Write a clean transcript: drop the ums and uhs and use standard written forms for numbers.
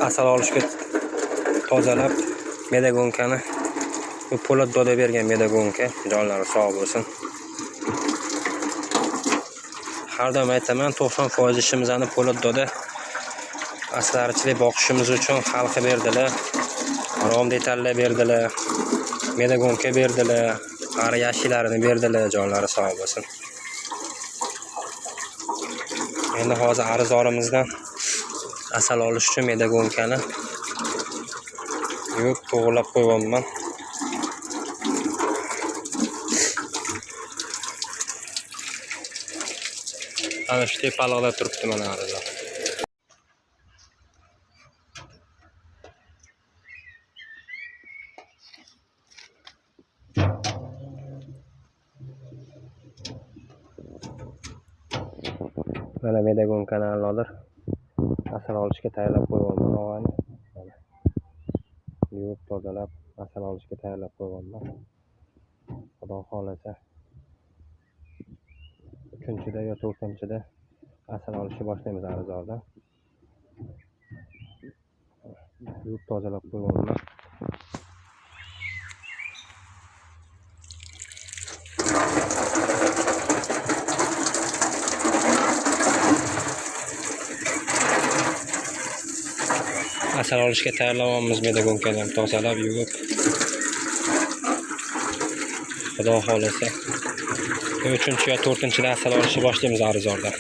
asal olishga tozalab medagonkani bu Po'lat doda bergan medagonka, jonlari sog' bo'lsin. Har doim aytaman, 90% ishimizni Po'lat doda aslarchilik boqishimiz uchun xalqi berdilar. Rom detallar berdilar, medagonka berdilar, qari yashilarini berdilar, jonlari sog' bo'lsin. Endi hozir arizorimizdan asal olish uchun medagonkani yuvib to'g'rilab qo'yibman. Ana shu tepalikda turibdi mana arizor. Mana medagonkani allodir asal olishga tayyorlab qo'yibman og'ayni. Mana yuvib tozalab asal olishga tayyorlab qo'yibman. Xudo xolasa 3-da yo 4-da asal olishni boshlaymiz arizordan. Yuvib tozalab qo'yibman. Asal olishga tayyorlayapmiz medagonkani tozalab yuvib. Xudo xolasa 3 yo 4-da asal olishni boshlaymiz arizordan.